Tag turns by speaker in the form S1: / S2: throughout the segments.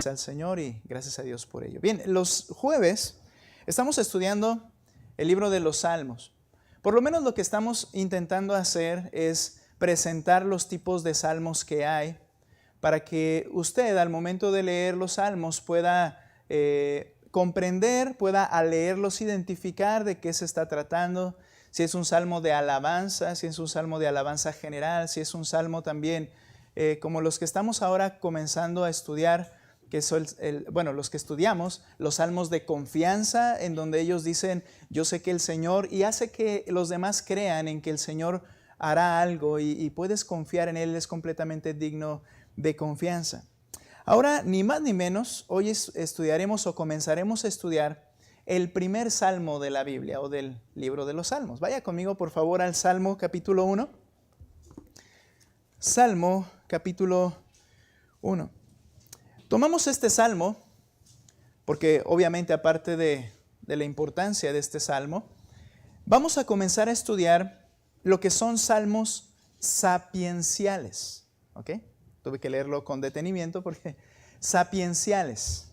S1: Al Señor y gracias a Dios por ello. Bien, los jueves estamos estudiando el libro de los Salmos. Por lo menos lo que estamos intentando hacer es presentar los tipos de salmos que hay para que usted al momento de leer los salmos pueda comprender, pueda al leerlos identificar de qué se está tratando, si es un salmo de alabanza, si es un salmo de alabanza general, si es un salmo también como los que estamos ahora comenzando a estudiar, que son los que estudiamos, los salmos de confianza, en donde ellos dicen, yo sé que el Señor, y hace que los demás crean en que el Señor hará algo y puedes confiar en Él, es completamente digno de confianza. Ahora, ni más ni menos, hoy estudiaremos o comenzaremos a estudiar el primer salmo de la Biblia o del libro de los Salmos. Vaya conmigo, por favor, al Salmo capítulo 1. Salmo capítulo 1. Tomamos este salmo porque obviamente aparte de la importancia de este salmo, vamos a comenzar a estudiar lo que son salmos sapienciales. ¿Ok? Tuve que leerlo con detenimiento porque sapienciales.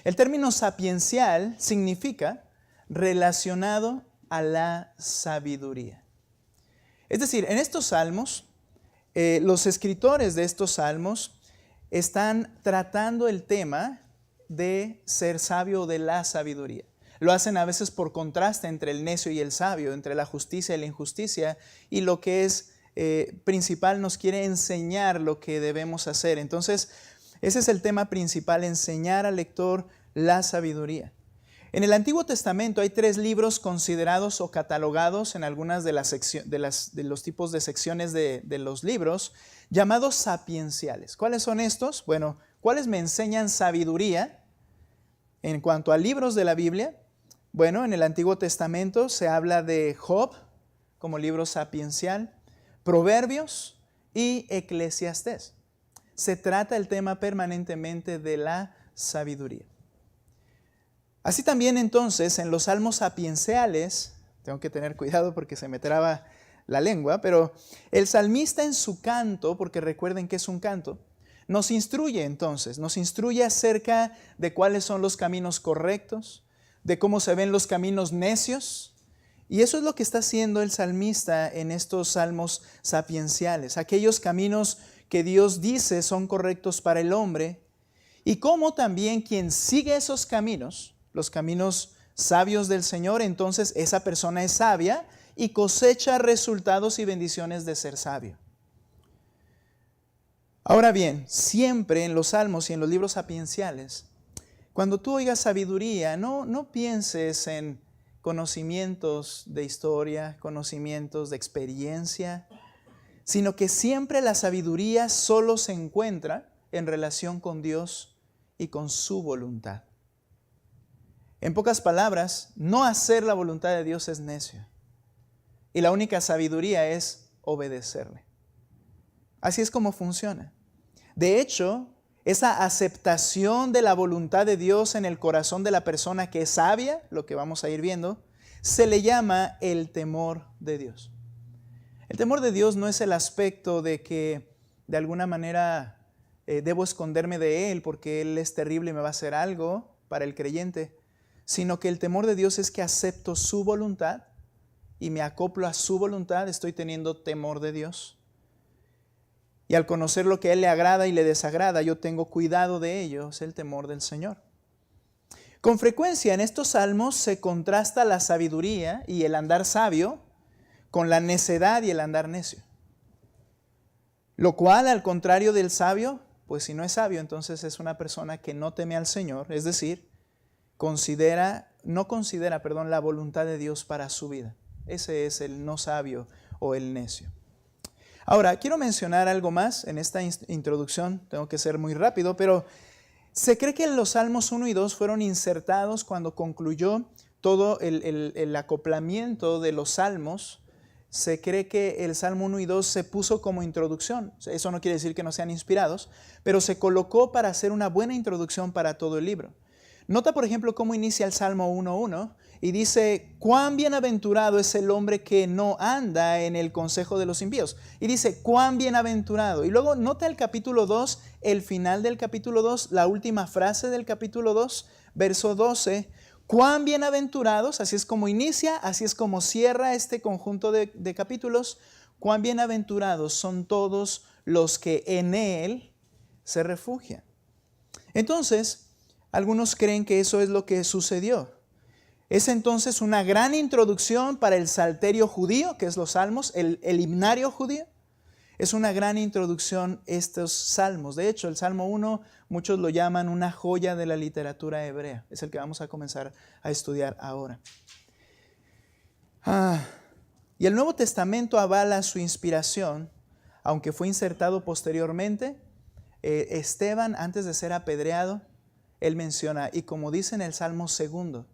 S1: El término sapiencial significa relacionado a la sabiduría. Es decir, en estos salmos, los escritores de estos salmos están tratando el tema de ser sabio o de la sabiduría. Lo hacen a veces por contraste entre el necio y el sabio, entre la justicia y la injusticia, y lo que es principal nos quiere enseñar lo que debemos hacer. Entonces, ese es el tema principal, enseñar al lector la sabiduría. En el Antiguo Testamento hay 3 libros considerados o catalogados en algunas de los tipos de secciones de los libros, llamados sapienciales. ¿Cuáles son estos? Bueno, ¿cuáles me enseñan sabiduría? En cuanto a libros de la Biblia, bueno, en el Antiguo Testamento se habla de Job como libro sapiencial, Proverbios y Eclesiastés. Se trata el tema permanentemente de la sabiduría. Así también entonces en los salmos sapienciales, tengo que tener cuidado porque se me traba la lengua, pero el salmista en su canto, porque recuerden que es un canto, nos instruye entonces, nos instruye acerca de cuáles son los caminos correctos, de cómo se ven los caminos necios, y eso es lo que está haciendo el salmista en estos salmos sapienciales, aquellos caminos que Dios dice son correctos para el hombre, y cómo también quien sigue esos caminos, los caminos sabios del Señor, entonces esa persona es sabia y cosecha resultados y bendiciones de ser sabio. Ahora bien, siempre en los salmos y en los libros sapienciales, cuando tú oigas sabiduría, no pienses en conocimientos de historia, conocimientos de experiencia, sino que siempre la sabiduría solo se encuentra en relación con Dios y con su voluntad. En pocas palabras, no hacer la voluntad de Dios es necio. Y la única sabiduría es obedecerle. Así es como funciona. De hecho, esa aceptación de la voluntad de Dios en el corazón de la persona que es sabia, lo que vamos a ir viendo, se le llama el temor de Dios. El temor de Dios no es el aspecto de que de alguna manera debo esconderme de Él porque Él es terrible y me va a hacer algo para el creyente, sino que el temor de Dios es que acepto su voluntad y me acoplo a su voluntad, estoy teniendo temor de Dios. Y al conocer lo que a Él le agrada y le desagrada, yo tengo cuidado de ello, es el temor del Señor. Con frecuencia en estos salmos se contrasta la sabiduría y el andar sabio con la necedad y el andar necio. Lo cual, al contrario del sabio, pues si no es sabio, entonces es una persona que no teme al Señor, es decir, no considera la voluntad de Dios para su vida. Ese es el no sabio o el necio. Ahora, quiero mencionar algo más en esta introducción, tengo que ser muy rápido, pero se cree que los Salmos 1 y 2 fueron insertados cuando concluyó todo el acoplamiento de los Salmos. Se cree que el Salmo 1 y 2 se puso como introducción. Eso no quiere decir que no sean inspirados, pero se colocó para hacer una buena introducción para todo el libro. Nota, por ejemplo, cómo inicia el Salmo 1:1 y dice, cuán bienaventurado es el hombre que no anda en el consejo de los impíos. Y dice, cuán bienaventurado. Y luego nota el capítulo 2, el final del capítulo 2, la última frase del capítulo 2, verso 12. Cuán bienaventurados, así es como inicia, así es como cierra este conjunto de capítulos. Cuán bienaventurados son todos los que en Él se refugian. Entonces, algunos creen que eso es lo que sucedió. Es entonces una gran introducción para el salterio judío, que es los salmos, el himnario judío. Es una gran introducción estos salmos. De hecho, el Salmo 1, muchos lo llaman una joya de la literatura hebrea. Es el que vamos a comenzar a estudiar ahora. Y el Nuevo Testamento avala su inspiración, aunque fue insertado posteriormente. Esteban, antes de ser apedreado, él menciona, y como dice en el Salmo 2,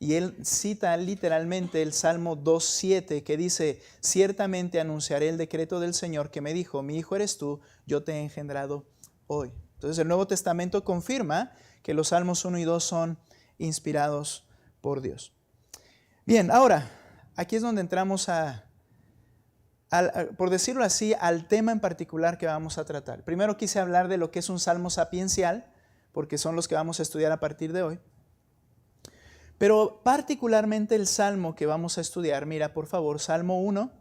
S1: y él cita literalmente el Salmo 2:7, que dice, ciertamente anunciaré el decreto del Señor que me dijo, mi hijo eres tú, yo te he engendrado hoy. Entonces el Nuevo Testamento confirma que los Salmos 1 y 2 son inspirados por Dios. Bien, ahora, aquí es donde entramos por decirlo así, al tema en particular que vamos a tratar. Primero quise hablar de lo que es un salmo sapiencial, porque son los que vamos a estudiar a partir de hoy. Pero particularmente el salmo que vamos a estudiar, mira por favor, Salmo 1,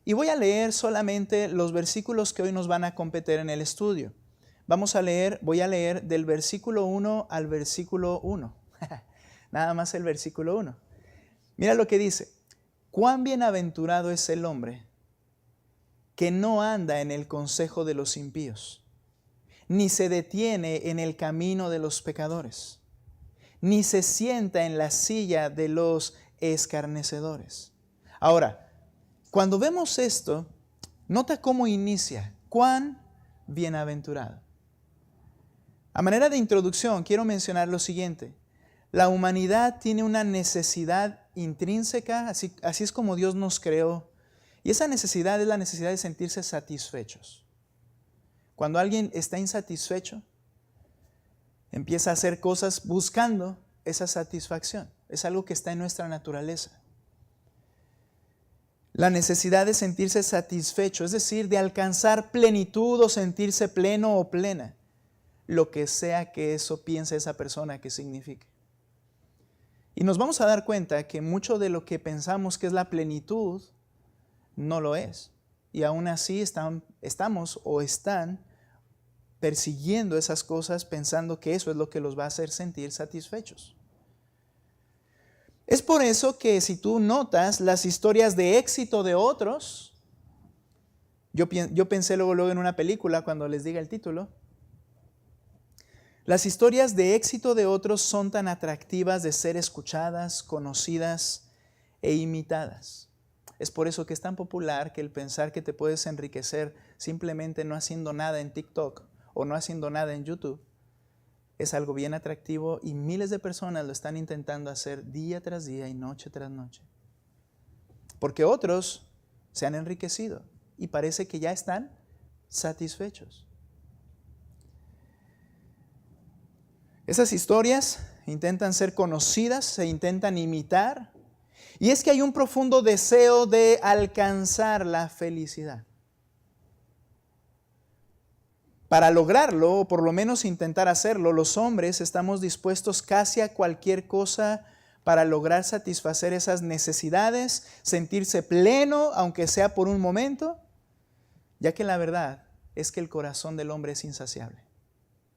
S1: y voy a leer solamente los versículos que hoy nos van a competir en el estudio. Voy a leer del versículo 1 al versículo 1. Nada más el versículo 1. Mira lo que dice. Cuán bienaventurado es el hombre que no anda en el consejo de los impíos, ni se detiene en el camino de los pecadores, ni se sienta en la silla de los escarnecedores. Ahora, cuando vemos esto, nota cómo inicia. Cuán bienaventurado. A manera de introducción, quiero mencionar lo siguiente. La humanidad tiene una necesidad intrínseca, así es como Dios nos creó. Y esa necesidad es la necesidad de sentirse satisfechos. Cuando alguien está insatisfecho, empieza a hacer cosas buscando esa satisfacción. Es algo que está en nuestra naturaleza. La necesidad de sentirse satisfecho, es decir, de alcanzar plenitud o sentirse pleno o plena. Lo que sea que eso piense esa persona que signifique. Y nos vamos a dar cuenta que mucho de lo que pensamos que es la plenitud no lo es. Y aún así estamos o están persiguiendo esas cosas pensando que eso es lo que los va a hacer sentir satisfechos. Es por eso que si tú notas las historias de éxito de otros, yo pensé luego en una película cuando les diga el título, las historias de éxito de otros son tan atractivas de ser escuchadas, conocidas e imitadas. Es por eso que es tan popular que el pensar que te puedes enriquecer simplemente no haciendo nada en TikTok o no haciendo nada en YouTube es algo bien atractivo y miles de personas lo están intentando hacer día tras día y noche tras noche. Porque otros se han enriquecido y parece que ya están satisfechos. Esas historias intentan ser conocidas, se intentan imitar. Y es que hay un profundo deseo de alcanzar la felicidad. Para lograrlo, o por lo menos intentar hacerlo, los hombres estamos dispuestos casi a cualquier cosa para lograr satisfacer esas necesidades, sentirse pleno, aunque sea por un momento, ya que la verdad es que el corazón del hombre es insaciable.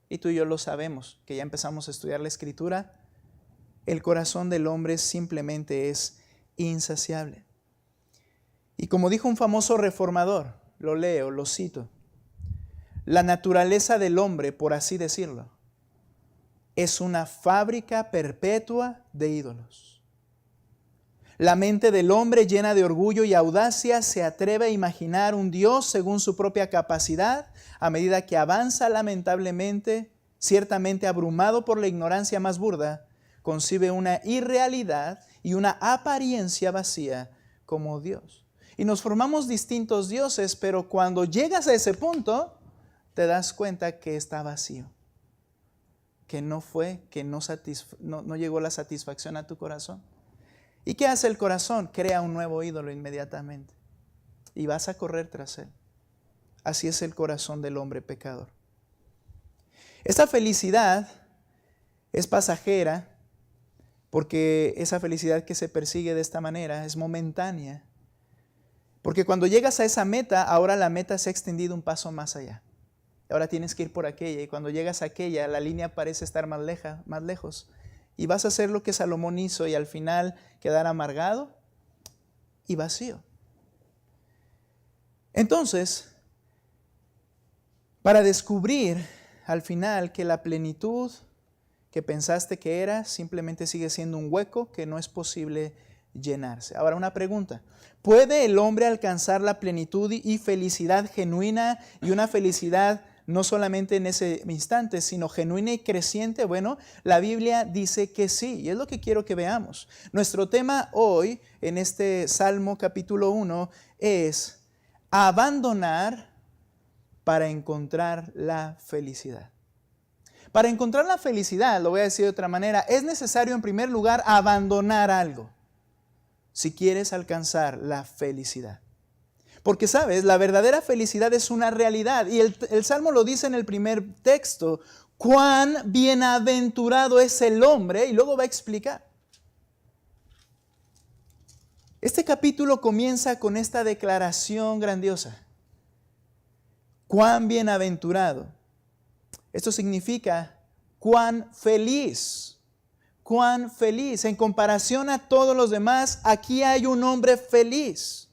S1: Y tú y yo lo sabemos, que ya empezamos a estudiar la Escritura, el corazón del hombre simplemente es insaciable. Y como dijo un famoso reformador, lo cito, la naturaleza del hombre, por así decirlo, es una fábrica perpetua de ídolos. La mente del hombre llena de orgullo y audacia se atreve a imaginar un Dios según su propia capacidad a medida que avanza lamentablemente, ciertamente abrumado por la ignorancia más burda, concibe una irrealidad y una apariencia vacía como Dios. Y nos formamos distintos dioses, pero cuando llegas a ese punto, te das cuenta que está vacío, que no llegó la satisfacción a tu corazón. ¿Y qué hace el corazón? Crea un nuevo ídolo inmediatamente. Y vas a correr tras él. Así es el corazón del hombre pecador. Esta felicidad es pasajera, porque esa felicidad que se persigue de esta manera es momentánea. Porque cuando llegas a esa meta, ahora la meta se ha extendido un paso más allá. Ahora tienes que ir por aquella, y cuando llegas a aquella, la línea parece estar más lejos. Y vas a hacer lo que Salomón hizo y al final quedar amargado y vacío. Entonces, para descubrir al final que la plenitud que pensaste que era, simplemente sigue siendo un hueco que no es posible llenarse. Ahora una pregunta: ¿puede el hombre alcanzar la plenitud y felicidad genuina y una felicidad no solamente en ese instante, sino genuina y creciente? Bueno, la Biblia dice que sí, y es lo que quiero que veamos. Nuestro tema hoy en este Salmo capítulo 1 es abandonar para encontrar la felicidad. Para encontrar la felicidad, lo voy a decir de otra manera, es necesario en primer lugar abandonar algo si quieres alcanzar la felicidad. Porque sabes, la verdadera felicidad es una realidad y el Salmo lo dice en el primer texto: cuán bienaventurado es el hombre, y luego va a explicar. Este capítulo comienza con esta declaración grandiosa: cuán bienaventurado. Esto significa cuán feliz, cuán feliz. En comparación a todos los demás, aquí hay un hombre feliz.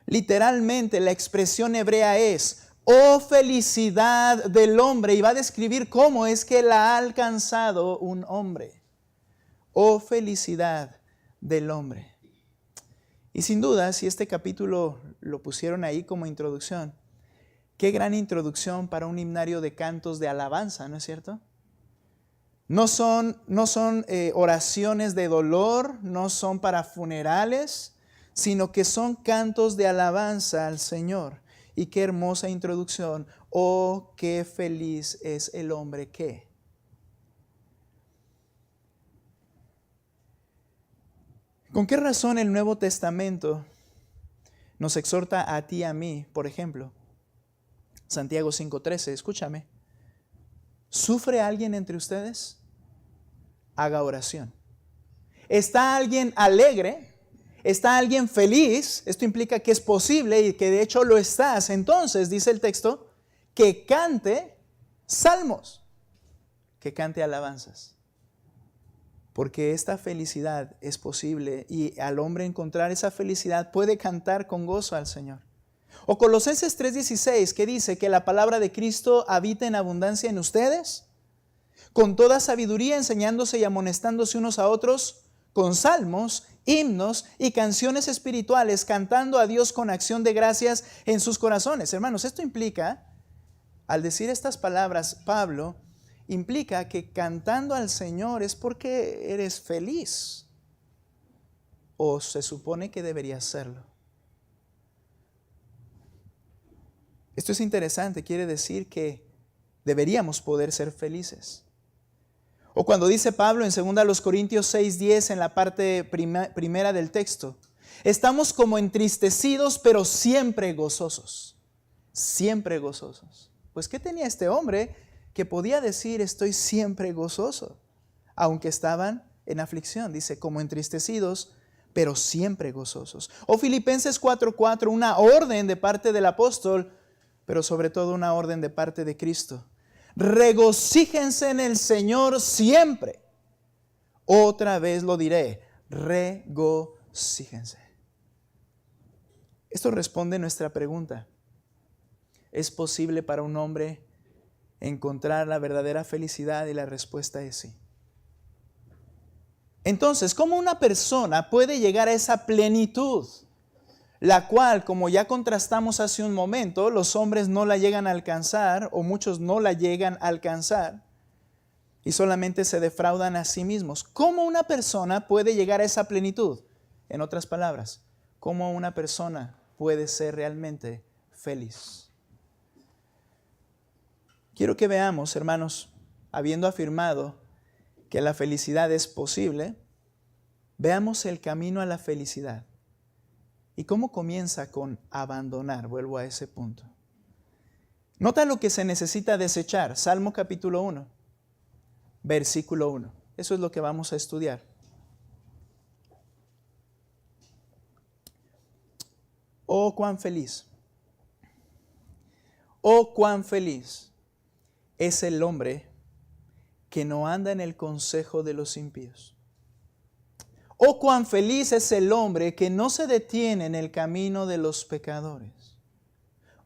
S1: Literalmente la expresión hebrea es: oh felicidad del hombre, y va a describir cómo es que la ha alcanzado un hombre. Oh felicidad del hombre. Y sin duda, si este capítulo lo pusieron ahí como introducción, qué gran introducción para un himnario de cantos de alabanza, ¿no es cierto? No son oraciones de dolor, no son para funerales, sino que son cantos de alabanza al Señor. Y qué hermosa introducción. Oh, qué feliz es el hombre que. ¿Con qué razón el Nuevo Testamento nos exhorta a ti y a mí, por ejemplo? Santiago 5:13, escúchame. ¿Sufre alguien entre ustedes? Haga oración. ¿Está alguien alegre? ¿Está alguien feliz? Esto implica que es posible y que de hecho lo estás. Entonces, dice el texto, que cante salmos, que cante alabanzas. Porque esta felicidad es posible y al hombre encontrar esa felicidad puede cantar con gozo al Señor. O Colosenses 3:16, que dice que la palabra de Cristo habita en abundancia en ustedes, con toda sabiduría enseñándose y amonestándose unos a otros con salmos, himnos y canciones espirituales, cantando a Dios con acción de gracias en sus corazones. Hermanos, esto implica, al decir estas palabras, Pablo implica que cantando al Señor es porque eres feliz, o se supone que deberías serlo. Esto es interesante, quiere decir que deberíamos poder ser felices. O cuando dice Pablo en 2 Corintios 6:10 en la parte primera del texto, estamos como entristecidos pero siempre gozosos. Siempre gozosos. Pues ¿qué tenía este hombre que podía decir estoy siempre gozoso? Aunque estaban en aflicción, dice como entristecidos pero siempre gozosos. O Filipenses 4:4, una orden de parte del apóstol, pero sobre todo una orden de parte de Cristo. Regocíjense en el Señor siempre. Otra vez lo diré, regocíjense. Esto responde a nuestra pregunta. ¿Es posible para un hombre encontrar la verdadera felicidad? Y la respuesta es sí. Entonces, ¿cómo una persona puede llegar a esa plenitud? La cual, como ya contrastamos hace un momento, los hombres no la llegan a alcanzar, o muchos no la llegan a alcanzar, y solamente se defraudan a sí mismos. ¿Cómo una persona puede llegar a esa plenitud? En otras palabras, ¿cómo una persona puede ser realmente feliz? Quiero que veamos, hermanos, habiendo afirmado que la felicidad es posible, veamos el camino a la felicidad. ¿Y cómo comienza? Con abandonar. Vuelvo a ese punto. Nota lo que se necesita desechar. Salmo capítulo 1, versículo 1. Eso es lo que vamos a estudiar. Oh, cuán feliz. Oh, cuán feliz es el hombre que no anda en el consejo de los impíos. Oh, cuán feliz es el hombre que no se detiene en el camino de los pecadores.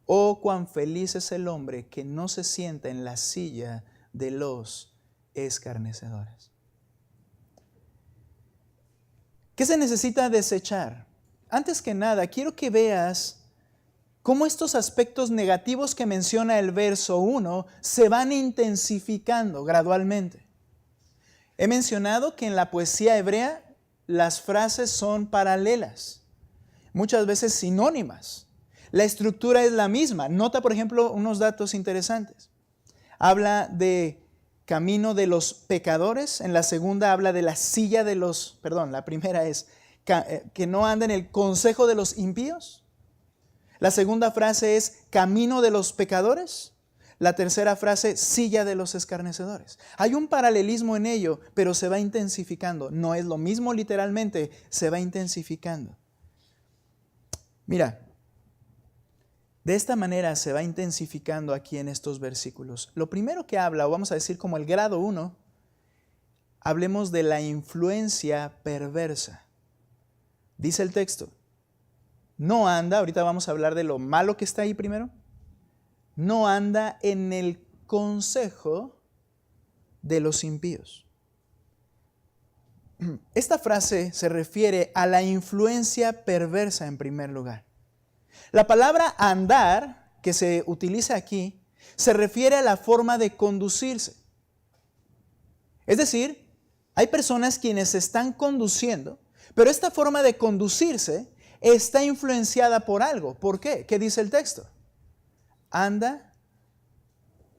S1: Oh, cuán feliz es el hombre que no se sienta en la silla de los escarnecedores. ¿Qué se necesita desechar? Antes que nada, quiero que veas cómo estos aspectos negativos que menciona el verso 1 se van intensificando gradualmente. He mencionado que en la poesía hebrea las frases son paralelas, muchas veces sinónimas. La estructura es la misma. Nota, por ejemplo, unos datos interesantes. Habla de camino de los pecadores. En la segunda habla de la silla de los, la primera es que no anda en el consejo de los impíos. La segunda frase es camino de los pecadores. La tercera frase, silla de los escarnecedores. Hay un paralelismo en ello, pero se va intensificando. No es lo mismo literalmente, se va intensificando. Mira, de esta manera se va intensificando aquí en estos versículos. Lo primero que habla, o vamos a decir como el grado 1, hablemos de la influencia perversa. Dice el texto, no anda, ahorita vamos a hablar de lo malo que está ahí primero, no anda en el consejo de los impíos. Esta frase se refiere a la influencia perversa en primer lugar. La palabra andar que se utiliza aquí se refiere a la forma de conducirse. Es decir, hay personas quienes se están conduciendo, pero esta forma de conducirse está influenciada por algo. ¿Por qué? ¿Qué dice el texto? Anda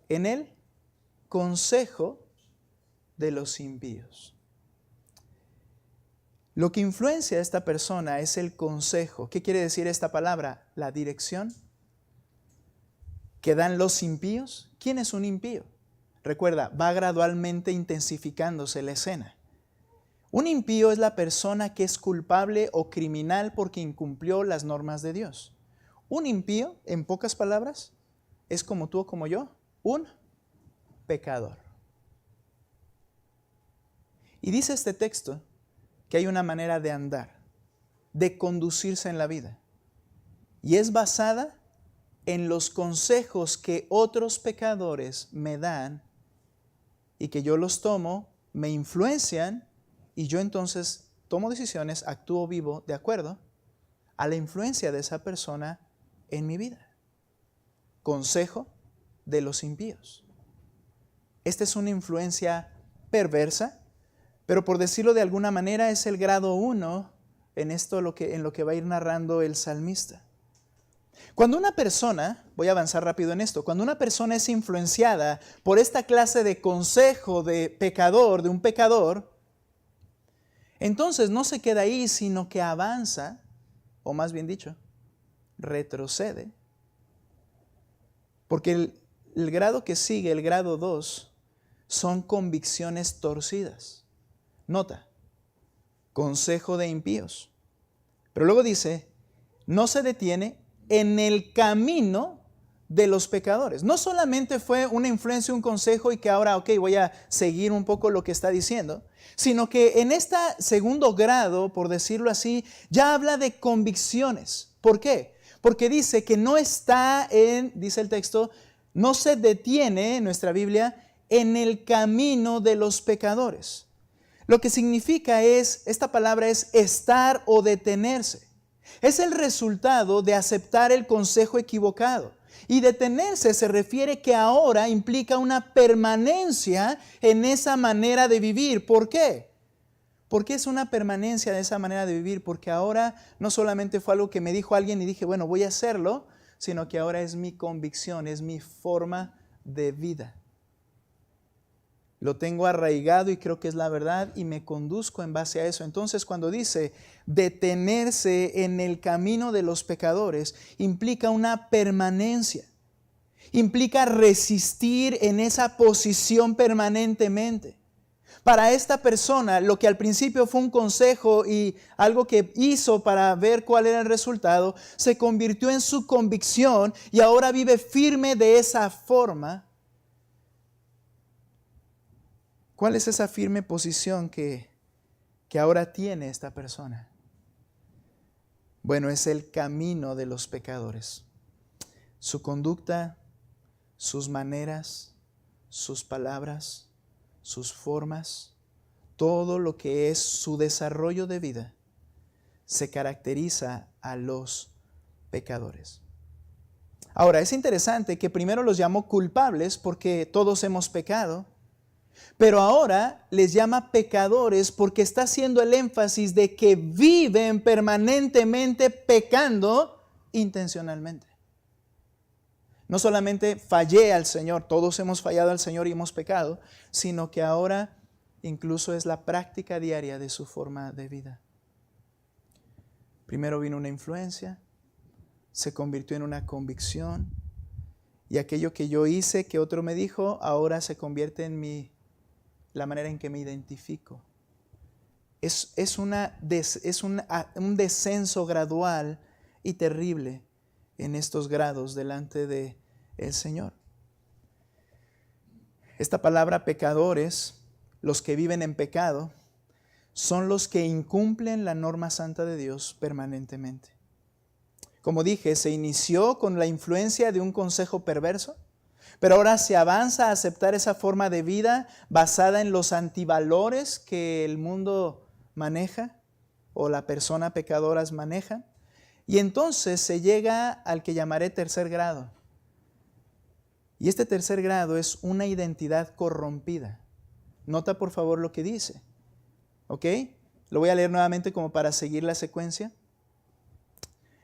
S1: en el consejo de los impíos. Lo que influencia a esta persona es el consejo. ¿Qué quiere decir esta palabra? La dirección que dan los impíos. ¿Quién es un impío? Recuerda, va gradualmente intensificándose la escena. Un impío es la persona que es culpable o criminal porque incumplió las normas de Dios. Un impío, en pocas palabras, es como tú o como yo, un pecador. Y dice este texto que hay una manera de andar, de conducirse en la vida. Y es basada en los consejos que otros pecadores me dan y que yo los tomo, me influencian y yo entonces tomo decisiones, actúo vivo de acuerdo a la influencia de esa persona en mi vida. Consejo de los impíos. Esta es una influencia perversa, pero por decirlo de alguna manera es el grado 1 en lo que va a ir narrando el salmista. Cuando una persona, voy a avanzar rápido en esto, cuando una persona es influenciada por esta clase de consejo de pecador, de un pecador, entonces no se queda ahí, sino que avanza, o más bien dicho, retrocede. Porque el grado que sigue, el grado 2, son convicciones torcidas. Nota, consejo de impíos. Pero luego dice, no se detiene en el camino de los pecadores. No solamente fue una influencia, un consejo y que ahora, voy a seguir un poco lo que está diciendo, sino que en este segundo grado, por decirlo así, ya habla de convicciones. ¿Por qué? Porque dice que no está dice el texto, no se detiene en nuestra Biblia en el camino de los pecadores. Lo que significa esta palabra es estar o detenerse. Es el resultado de aceptar el consejo equivocado. Y detenerse se refiere que ahora implica una permanencia en esa manera de vivir. ¿Por qué? ¿Por qué es una permanencia de esa manera de vivir? Porque ahora no solamente fue algo que me dijo alguien y dije, bueno, voy a hacerlo, sino que ahora es mi convicción, es mi forma de vida. lo tengo arraigado y creo que es la verdad y me conduzco en base a eso. Entonces, cuando dice detenerse en el camino de los pecadores, implica una permanencia. Implica resistir en esa posición permanentemente. Para esta persona, lo que al principio fue un consejo y algo que hizo para ver cuál era el resultado, se convirtió en su convicción y ahora vive firme de esa forma. ¿Cuál es esa firme posición que ahora tiene esta persona? Bueno, es el camino de los pecadores. Su conducta, sus maneras, sus palabras, sus formas, todo lo que es su desarrollo de vida, se caracteriza a los pecadores. Ahora, es interesante que primero los llamó culpables porque todos hemos pecado, pero ahora les llama pecadores porque está haciendo el énfasis de que viven permanentemente pecando intencionalmente. No solamente fallé al Señor, todos hemos fallado al Señor y hemos pecado, sino que ahora incluso es la práctica diaria de su forma de vida. Primero vino una influencia, se convirtió en una convicción, y aquello que yo hice, que otro me dijo, ahora se convierte en la manera en que me identifico. Es un descenso gradual y terrible en estos grados delante de el Señor. Esta palabra pecadores, los que viven en pecado, son los que incumplen la norma santa de Dios permanentemente. Como dije, se inició con la influencia de un consejo perverso, pero ahora se avanza a aceptar esa forma de vida basada en los antivalores que el mundo maneja o la persona pecadora maneja. Y entonces se llega al que llamaré tercer grado. Y este tercer grado es una identidad corrompida. Nota por favor lo que dice. ¿Ok? Lo voy a leer nuevamente como para seguir la secuencia.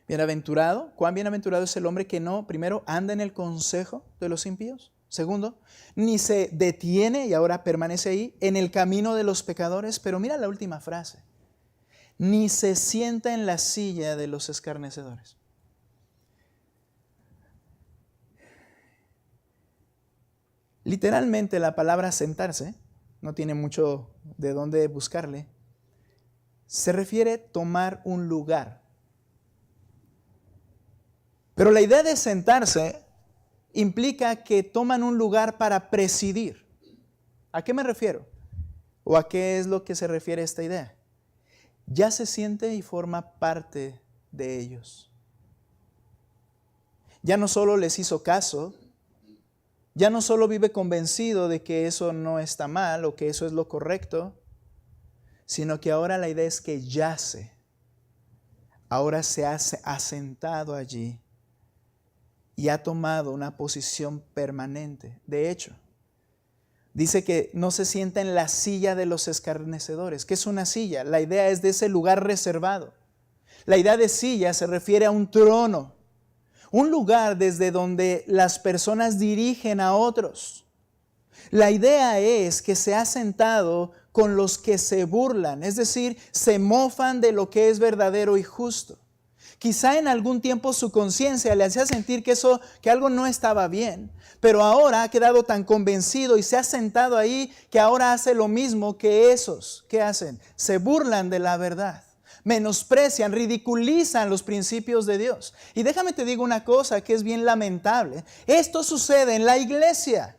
S1: Bienaventurado. ¿Cuán bienaventurado es el hombre que no, primero, anda en el consejo de los impíos? Segundo, ni se detiene, y ahora permanece ahí, en el camino de los pecadores. Pero mira la última frase. Ni se sienta en la silla de los escarnecedores. Literalmente la palabra sentarse, no tiene mucho de dónde buscarle, se refiere a tomar un lugar. Pero la idea de sentarse implica que toman un lugar para presidir. ¿A qué me refiero? ¿O a qué es lo que se refiere esta idea? Ya se siente y forma parte de ellos. Ya no solo les hizo caso, ya no solo vive convencido de que eso no está mal o que eso es lo correcto, sino que ahora la idea es que yace. Ahora se ha asentado allí y ha tomado una posición permanente. De hecho, dice que no se sienta en la silla de los escarnecedores. ¿Qué es una silla? La idea es de ese lugar reservado. La idea de silla se refiere a un trono, un lugar desde donde las personas dirigen a otros. La idea es que se ha sentado con los que se burlan, es decir, se mofan de lo que es verdadero y justo. Quizá en algún tiempo su conciencia le hacía sentir que algo no estaba bien, pero ahora ha quedado tan convencido y se ha sentado ahí que ahora hace lo mismo que esos. ¿Qué hacen? Se burlan de la verdad, menosprecian, ridiculizan los principios de Dios. Y déjame te digo una cosa que es bien lamentable. Esto sucede en la iglesia.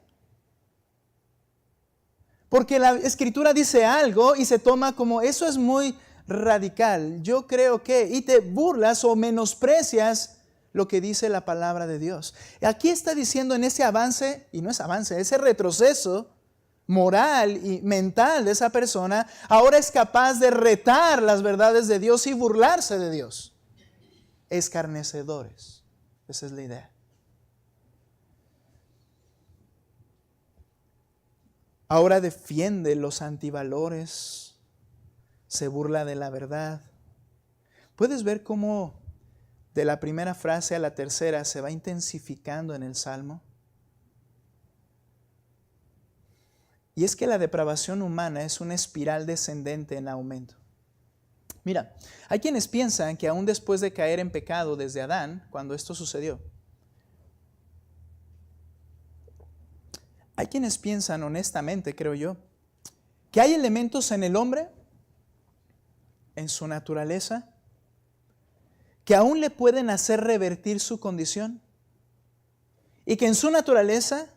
S1: Porque la Escritura dice algo y se toma como eso es muy radical. Yo creo que, y te burlas o menosprecias lo que dice la palabra de Dios. Aquí está diciendo en ese avance, y no es avance, ese retroceso moral y mental de esa persona, ahora es capaz de retar las verdades de Dios y burlarse de Dios. Escarnecedores. Esa es la idea. Ahora defiende los antivalores, se burla de la verdad. ¿Puedes ver cómo de la primera frase a la tercera se va intensificando en el Salmo? Y es que la depravación humana es una espiral descendente en aumento. Mira, hay quienes piensan que aún después de caer en pecado desde Adán, cuando esto sucedió, hay quienes piensan honestamente, creo yo, que hay elementos en el hombre, en su naturaleza, que aún le pueden hacer revertir su condición y que en su naturaleza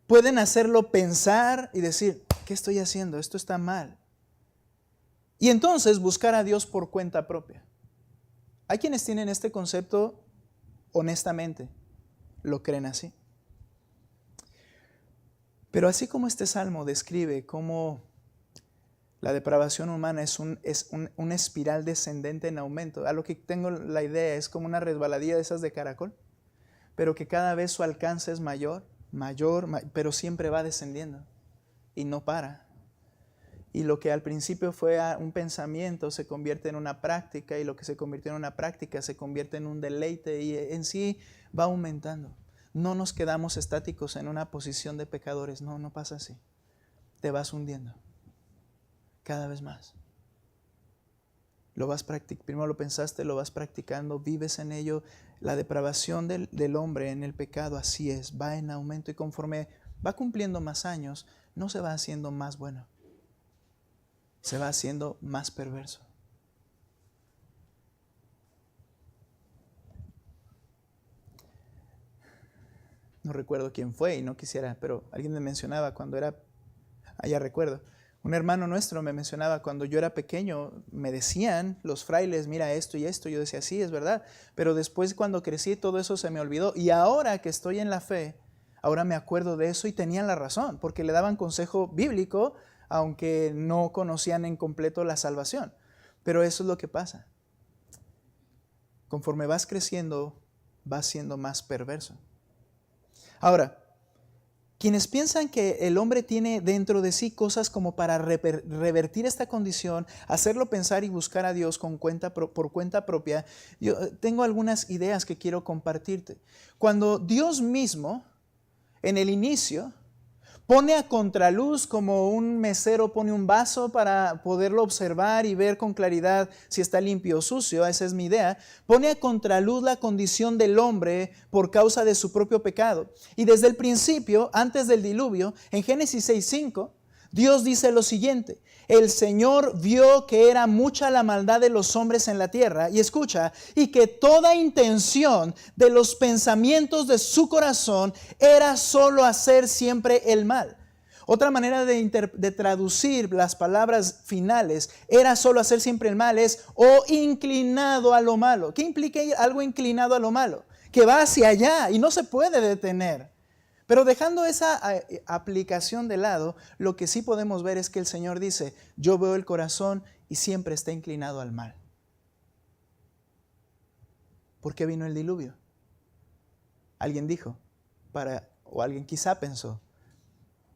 S1: pueden hacerlo pensar y decir, ¿qué estoy haciendo? Esto está mal. Y entonces buscar a Dios por cuenta propia. Hay quienes tienen este concepto honestamente, lo creen así. Pero así como este salmo describe cómo la depravación humana es una espiral descendente en aumento, a lo que tengo la idea es como una resbaladilla de esas de caracol, pero que cada vez su alcance es mayor, pero siempre va descendiendo y no para. Y lo que al principio fue un pensamiento se convierte en una práctica, y lo que se convirtió en una práctica se convierte en un deleite, y en sí va aumentando. No nos quedamos estáticos en una posición de pecadores, no pasa así. Te vas hundiendo cada vez más. Lo vas practicando, primero lo pensaste, lo vas practicando, vives en ello. La depravación del hombre en el pecado así es, va en aumento, y conforme va cumpliendo más años, no se va haciendo más bueno, se va haciendo más perverso. No recuerdo quién fue y no quisiera, pero alguien me mencionaba cuando era, ya recuerdo, un hermano nuestro me mencionaba cuando yo era pequeño, me decían los frailes, mira esto y esto, yo decía, sí, es verdad, pero después cuando crecí todo eso se me olvidó, y ahora que estoy en la fe, ahora me acuerdo de eso y tenían la razón, porque le daban consejo bíblico, aunque no conocían en completo la salvación. Pero eso es lo que pasa. Conforme vas creciendo, vas siendo más perverso. Ahora, quienes piensan que el hombre tiene dentro de sí cosas como para revertir esta condición, hacerlo pensar y buscar a Dios por cuenta propia, yo tengo algunas ideas que quiero compartirte. Cuando Dios mismo, en el inicio, pone a contraluz, como un mesero pone un vaso para poderlo observar y ver con claridad si está limpio o sucio, esa es mi idea, pone a contraluz la condición del hombre por causa de su propio pecado. Y desde el principio, antes del diluvio, en Génesis 6:5, Dios dice lo siguiente: el Señor vio que era mucha la maldad de los hombres en la tierra, y escucha, y que toda intención de los pensamientos de su corazón era solo hacer siempre el mal. Otra manera de traducir las palabras finales, era solo hacer siempre el mal, es o inclinado a lo malo. ¿Qué implica algo inclinado a lo malo? Que va hacia allá y no se puede detener. Pero dejando esa aplicación de lado, lo que sí podemos ver es que el Señor dice, yo veo el corazón y siempre está inclinado al mal. ¿Por qué vino el diluvio? Alguien dijo, o alguien quizá pensó,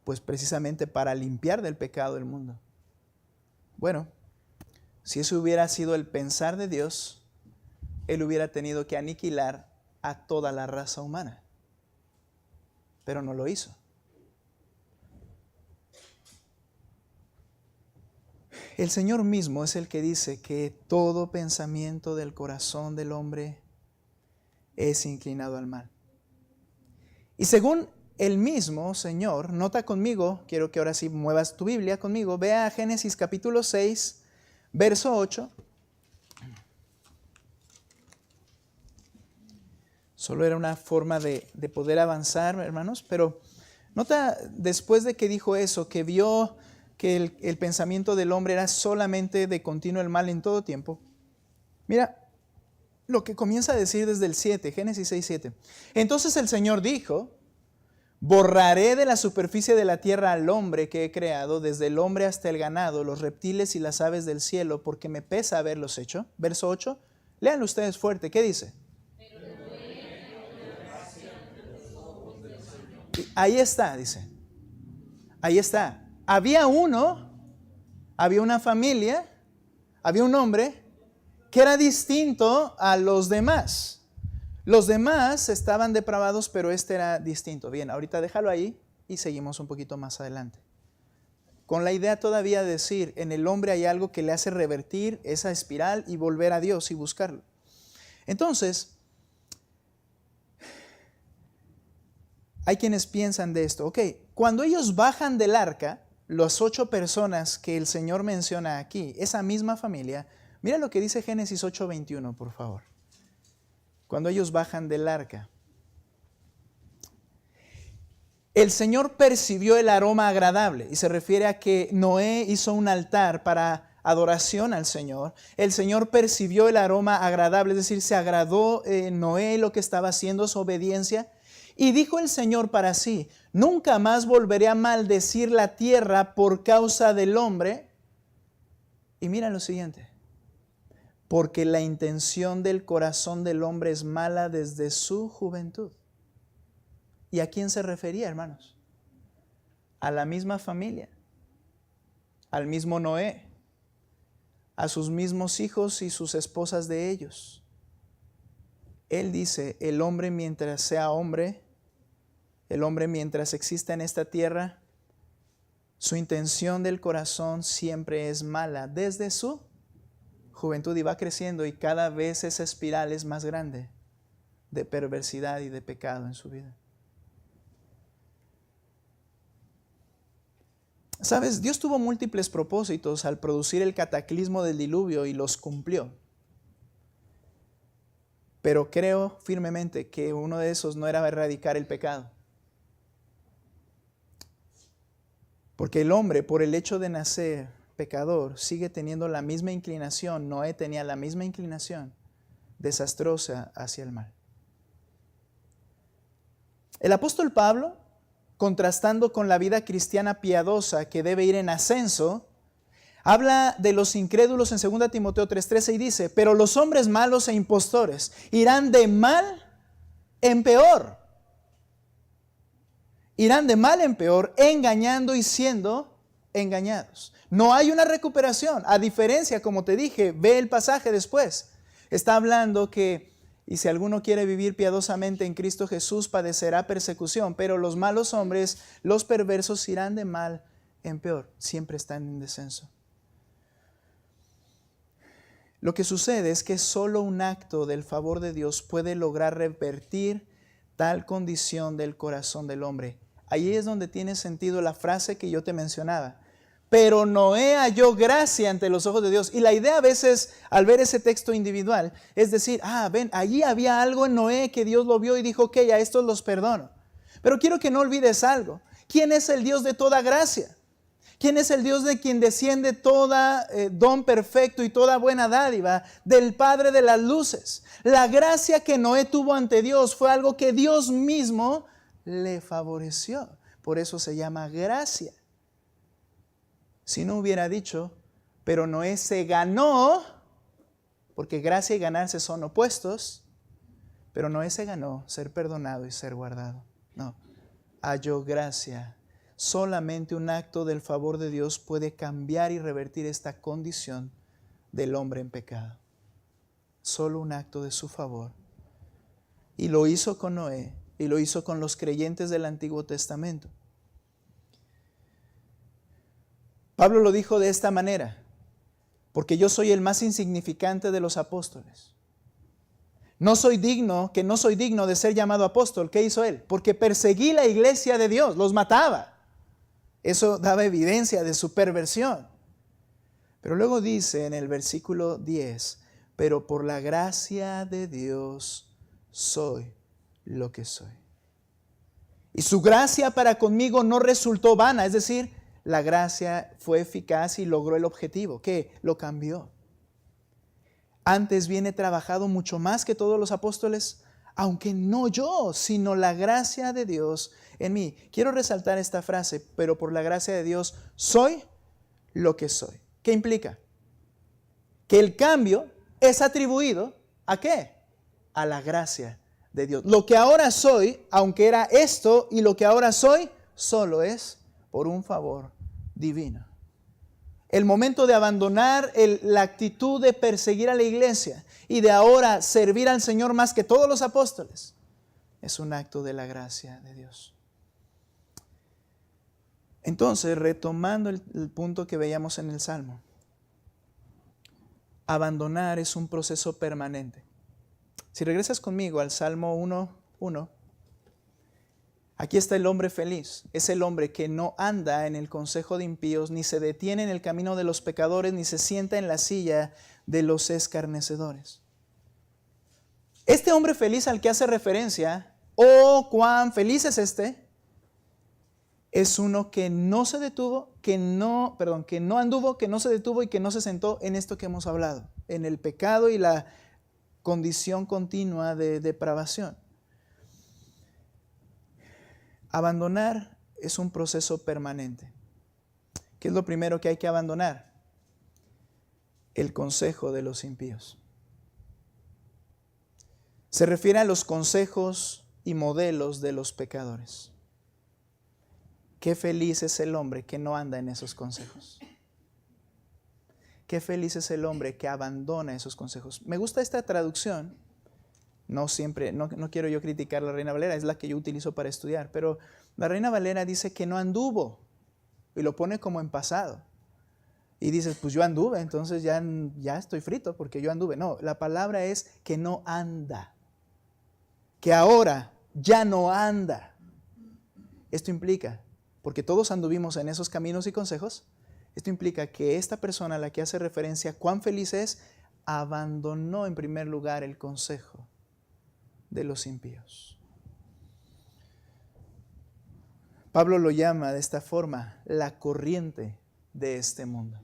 S1: pues precisamente para limpiar del pecado el mundo. Bueno, si eso hubiera sido el pensar de Dios, Él hubiera tenido que aniquilar a toda la raza humana. Pero no lo hizo. El Señor mismo es el que dice que todo pensamiento del corazón del hombre es inclinado al mal. Y según el mismo Señor, nota conmigo, quiero que ahora sí muevas tu Biblia conmigo, ve a Génesis capítulo 6, verso 8. Solo era una forma de poder avanzar, hermanos, pero nota después de que dijo eso, que vio que el pensamiento del hombre era solamente de continuo el mal en todo tiempo. Mira lo que comienza a decir desde el 7, Génesis 6, 7. Entonces el Señor dijo, borraré de la superficie de la tierra al hombre que he creado, desde el hombre hasta el ganado, los reptiles y las aves del cielo, porque me pesa haberlos hecho. Verso 8, léanlo ustedes fuerte, ¿qué dice? Ahí está, dice. Ahí está. Había una familia, había un hombre que era distinto a los demás. Los demás estaban depravados, pero este era distinto. Bien, ahorita déjalo ahí y seguimos un poquito más adelante. con la idea todavía de decir, en el hombre hay algo que le hace revertir esa espiral y volver a Dios y buscarlo. Entonces, hay quienes piensan de esto. Ok, cuando ellos bajan del arca, las 8 personas que el Señor menciona aquí, esa misma familia, mira lo que dice Génesis 8:21, por favor. Cuando ellos bajan del arca. El Señor percibió el aroma agradable, y se refiere a que Noé hizo un altar para adoración al Señor. El Señor percibió el aroma agradable, es decir, se agradó Noé lo que estaba haciendo, su obediencia. Y dijo el Señor para sí, nunca más volveré a maldecir la tierra por causa del hombre. Y mira lo siguiente, porque la intención del corazón del hombre es mala desde su juventud. ¿Y a quién se refería, hermanos? A la misma familia, al mismo Noé, a sus mismos hijos y sus esposas de ellos. Él dice, el hombre mientras sea hombre, el hombre mientras exista en esta tierra, su intención del corazón siempre es mala desde su juventud y va creciendo, y cada vez esa espiral es más grande de perversidad y de pecado en su vida. ¿Sabes? Dios tuvo múltiples propósitos al producir el cataclismo del diluvio y los cumplió. Pero creo firmemente que uno de esos no era erradicar el pecado. Porque el hombre, por el hecho de nacer pecador, sigue teniendo la misma inclinación. Noé tenía la misma inclinación desastrosa hacia el mal. El apóstol Pablo, contrastando con la vida cristiana piadosa que debe ir en ascenso, habla de los incrédulos en 2 Timoteo 3:13 y dice, pero los hombres malos e impostores irán de mal en peor. Irán de mal en peor, engañando y siendo engañados. No hay una recuperación, a diferencia, como te dije, ve el pasaje después. Está hablando que, y si alguno quiere vivir piadosamente en Cristo Jesús, padecerá persecución, pero los malos hombres, los perversos, irán de mal en peor. Siempre están en descenso. Lo que sucede es que solo un acto del favor de Dios puede lograr revertir tal condición del corazón del hombre. Ahí es donde tiene sentido la frase que yo te mencionaba. Pero Noé halló gracia ante los ojos de Dios. Y la idea a veces, al ver ese texto individual, es decir, ven, allí había algo en Noé que Dios lo vio y dijo, ok, a estos los perdono. Pero quiero que no olvides algo. ¿Quién es el Dios de toda gracia? ¿Quién es el Dios de quien desciende toda don perfecto y toda buena dádiva? Del Padre de las luces. La gracia que Noé tuvo ante Dios fue algo que Dios mismo le favoreció. Por eso se llama gracia. Si no hubiera dicho, pero Noé se ganó, porque gracia y ganarse son opuestos, pero Noé se ganó ser perdonado y ser guardado. No, halló gracia. Solamente un acto del favor de Dios puede cambiar y revertir esta condición del hombre en pecado. Solo un acto de su favor. Y lo hizo con Noé, y lo hizo con los creyentes del Antiguo Testamento. Pablo lo dijo de esta manera, porque yo soy el más insignificante de los apóstoles. No soy digno de ser llamado apóstol. ¿Qué hizo él? Porque perseguí la iglesia de Dios, los mataba. Eso daba evidencia de su perversión. Pero luego dice en el versículo 10, pero por la gracia de Dios soy lo que soy. Y su gracia para conmigo no resultó vana, es decir, la gracia fue eficaz y logró el objetivo, que lo cambió. Antes viene trabajado mucho más que todos los apóstoles, aunque no yo, sino la gracia de Dios en mí. Quiero resaltar esta frase, pero por la gracia de Dios soy lo que soy. ¿Qué implica? Que el cambio es atribuido ¿a qué? A la gracia de Dios. Lo que ahora soy, aunque era esto, y lo que ahora soy, solo es por un favor divino. El momento de abandonar la actitud de perseguir a la iglesia y de ahora servir al Señor más que todos los apóstoles es un acto de la gracia de Dios. Entonces, retomando el punto que veíamos en el Salmo, abandonar es un proceso permanente. Si regresas conmigo al Salmo 1:1, aquí está el hombre feliz. Es el hombre que no anda en el consejo de impíos, ni se detiene en el camino de los pecadores, ni se sienta en la silla de los escarnecedores. Este hombre feliz al que hace referencia, oh, cuán feliz es este, es uno que no se detuvo, que no anduvo, que no se detuvo y que no se sentó en esto que hemos hablado, en el pecado y la condición continua de depravación. Abandonar es un proceso permanente. ¿Qué es lo primero que hay que abandonar? El consejo de los impíos. Se refiere a los consejos y modelos de los pecadores. Qué feliz es el hombre que no anda en esos consejos. Qué feliz es el hombre que abandona esos consejos. Me gusta esta traducción. No quiero yo criticar la Reina Valera, es la que yo utilizo para estudiar, pero la Reina Valera dice que no anduvo y lo pone como en pasado. Y dices, pues yo anduve, entonces ya estoy frito porque yo anduve. No, la palabra es que no anda, que ahora ya no anda. Esto implica, porque todos anduvimos en esos caminos y consejos, esto implica que esta persona a la que hace referencia, cuán feliz es, abandonó en primer lugar el consejo de los impíos. Pablo lo llama de esta forma, la corriente de este mundo.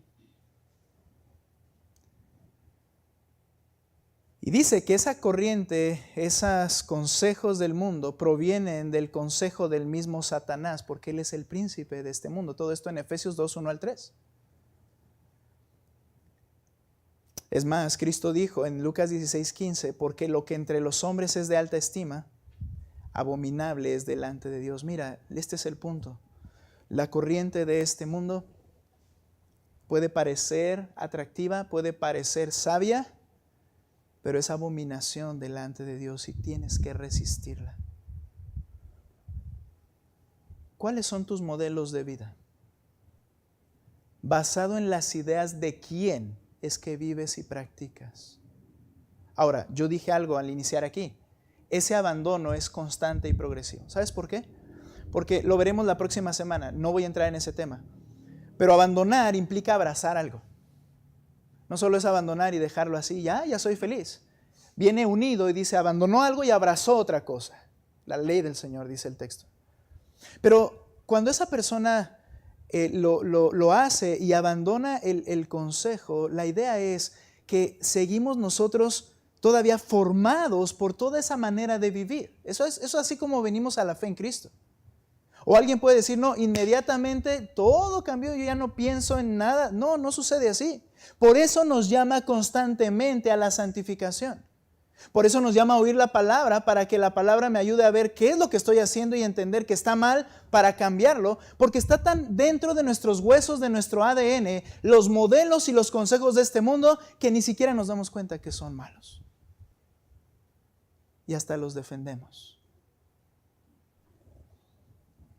S1: Y dice que esa corriente, esos consejos del mundo provienen del consejo del mismo Satanás, porque él es el príncipe de este mundo. Todo esto en Efesios 2:1-3. Es más, Cristo dijo en Lucas 16:15, porque lo que entre los hombres es de alta estima, abominable es delante de Dios. Mira, este es el punto. La corriente de este mundo puede parecer atractiva, puede parecer sabia, pero es abominación delante de Dios y tienes que resistirla. ¿Cuáles son tus modelos de vida? Basado en las ideas de quién es que vives y practicas. Ahora, yo dije algo al iniciar aquí. Ese abandono es constante y progresivo. ¿Sabes por qué? Porque lo veremos la próxima semana. No voy a entrar en ese tema. Pero abandonar implica abrazar algo. No solo es abandonar y dejarlo así, ya soy feliz. Viene unido y dice, abandonó algo y abrazó otra cosa. La ley del Señor, dice el texto. Pero cuando esa persona lo hace y abandona el consejo, la idea es que seguimos nosotros todavía formados por toda esa manera de vivir. Eso es así como venimos a la fe en Cristo. O alguien puede decir, no, inmediatamente todo cambió, yo ya no pienso en nada. No, no sucede así. Por eso nos llama constantemente a la santificación. Por eso nos llama a oír la palabra, para que la palabra me ayude a ver qué es lo que estoy haciendo y entender que está mal para cambiarlo, porque está tan dentro de nuestros huesos, de nuestro ADN, los modelos y los consejos de este mundo, que ni siquiera nos damos cuenta que son malos. Y hasta los defendemos.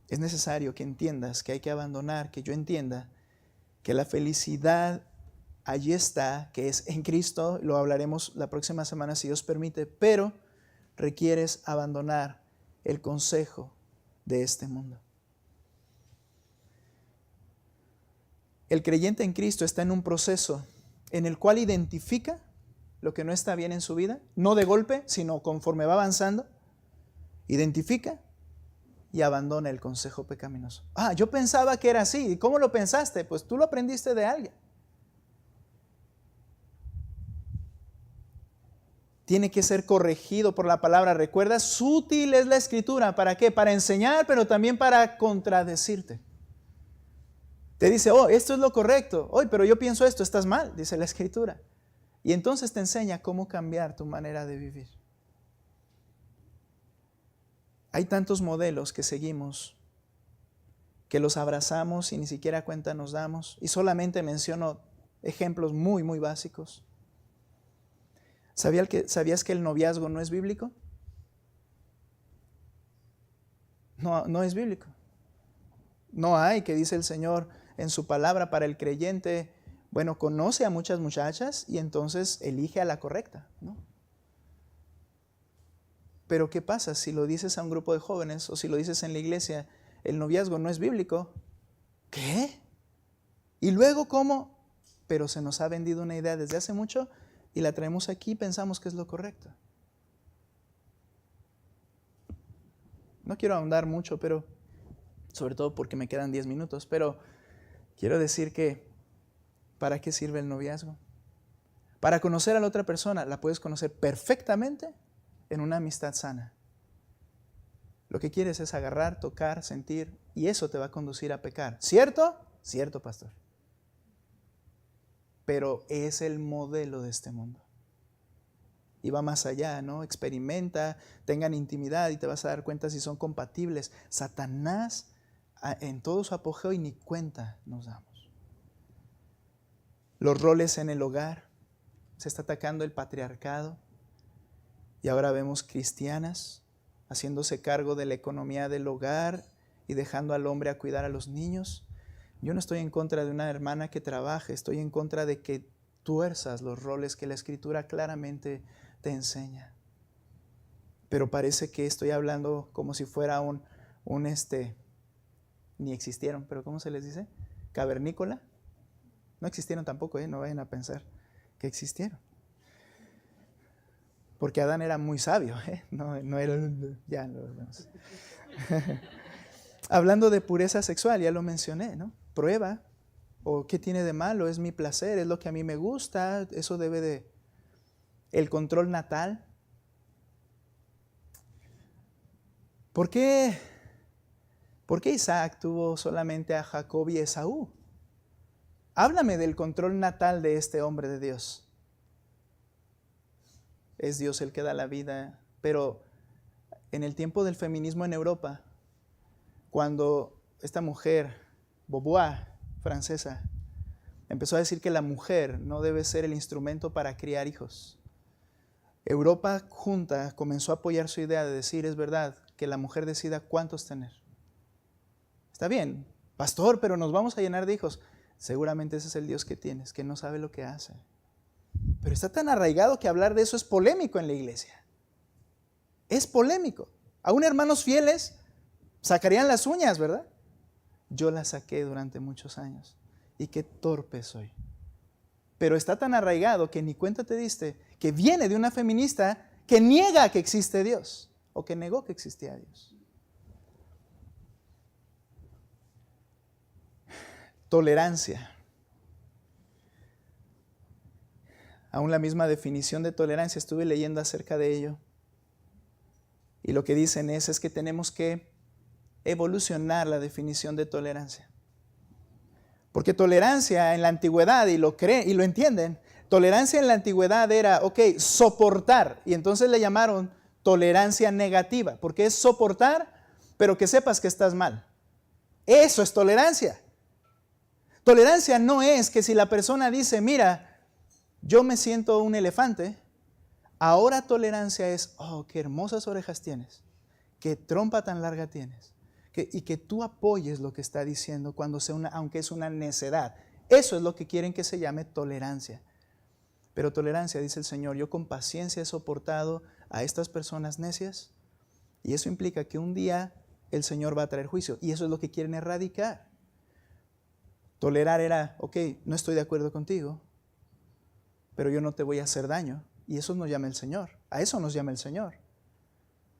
S1: Es necesario que entiendas que hay que abandonar, que yo entienda que la felicidad allí está, que es en Cristo. Lo hablaremos la próxima semana si Dios permite, pero requieres abandonar el consejo de este mundo. El creyente en Cristo está en un proceso en el cual identifica lo que no está bien en su vida, no de golpe, sino conforme va avanzando, identifica y abandona el consejo pecaminoso. Yo pensaba que era así. ¿Y cómo lo pensaste? Pues tú lo aprendiste de alguien. Tiene que ser corregido por la palabra. Recuerda, útil es la escritura. ¿Para qué? Para enseñar, pero también para contradecirte. Te dice, esto es lo correcto. Pero yo pienso esto, estás mal, dice la escritura. Y entonces te enseña cómo cambiar tu manera de vivir. Hay tantos modelos que seguimos, que los abrazamos y ni siquiera cuenta nos damos. Y solamente menciono ejemplos muy, muy básicos. ¿Sabías que el noviazgo no es bíblico? No es bíblico. No hay, que dice el Señor en su palabra para el creyente, bueno, conoce a muchas muchachas y entonces elige a la correcta, ¿no? Pero ¿qué pasa si lo dices a un grupo de jóvenes o si lo dices en la iglesia? El noviazgo no es bíblico. ¿Qué? ¿Y luego cómo? Pero se nos ha vendido una idea desde hace mucho y la traemos aquí y pensamos que es lo correcto. No quiero ahondar mucho, pero sobre todo porque me quedan 10 minutos, pero quiero decir que ¿para qué sirve el noviazgo? Para conocer a la otra persona, la puedes conocer perfectamente en una amistad sana. Lo que quieres es agarrar, tocar, sentir, y eso te va a conducir a pecar. ¿Cierto? Cierto, pastor. Pero es el modelo de este mundo. Y va más allá, ¿no? Experimenta, tengan intimidad y te vas a dar cuenta si son compatibles. Satanás en todo su apogeo y ni cuenta nos damos. Los roles en el hogar, se está atacando el patriarcado y ahora vemos cristianas haciéndose cargo de la economía del hogar y dejando al hombre a cuidar a los niños. Yo no estoy en contra de una hermana que trabaje, estoy en contra de que tuerzas los roles que la Escritura claramente te enseña. Pero parece que estoy hablando como si fuera ni existieron, pero ¿cómo se les dice? Cavernícola. No existieron tampoco, no vayan a pensar que existieron. Porque Adán era muy sabio, no era, ya lo vemos. Hablando de pureza sexual, ya lo mencioné, ¿no? Prueba, o qué tiene de malo, es mi placer, es lo que a mí me gusta, eso debe de... El control natal. ¿Por qué Isaac tuvo solamente a Jacob y Esaú? Háblame del control natal de este hombre de Dios. Es Dios el que da la vida, pero en el tiempo del feminismo en Europa, cuando esta mujer, Beauvoir, francesa, empezó a decir que la mujer no debe ser el instrumento para criar hijos, Europa junta comenzó a apoyar su idea de decir, es verdad, que la mujer decida cuántos tener. Está bien, pastor, pero nos vamos a llenar de hijos. Seguramente ese es el Dios que tienes, que no sabe lo que hace. Pero está tan arraigado que hablar de eso es polémico en la iglesia. Es polémico. Aún hermanos fieles sacarían las uñas, ¿verdad? Yo las saqué durante muchos años. Y qué torpe soy. Pero está tan arraigado que ni cuenta te diste que viene de una feminista que niega que existe Dios o que negó que existía Dios. Tolerancia. Aún la misma definición de tolerancia, estuve leyendo acerca de ello. Y lo que dicen es que tenemos que evolucionar la definición de tolerancia. Porque tolerancia en la antigüedad, y lo creen y lo entienden, tolerancia en la antigüedad era, soportar. Y entonces le llamaron tolerancia negativa, porque es soportar, pero que sepas que estás mal. Eso es tolerancia. Tolerancia no es que si la persona dice, mira, yo me siento un elefante, ahora tolerancia es, oh, qué hermosas orejas tienes, qué trompa tan larga tienes, y que tú apoyes lo que está diciendo aunque es una necedad. Eso es lo que quieren que se llame tolerancia. Pero tolerancia, dice el Señor, yo con paciencia he soportado a estas personas necias, y eso implica que un día el Señor va a traer juicio, y eso es lo que quieren erradicar. Tolerar era, no estoy de acuerdo contigo, pero yo no te voy a hacer daño. Y eso nos llama el Señor. A eso nos llama el Señor.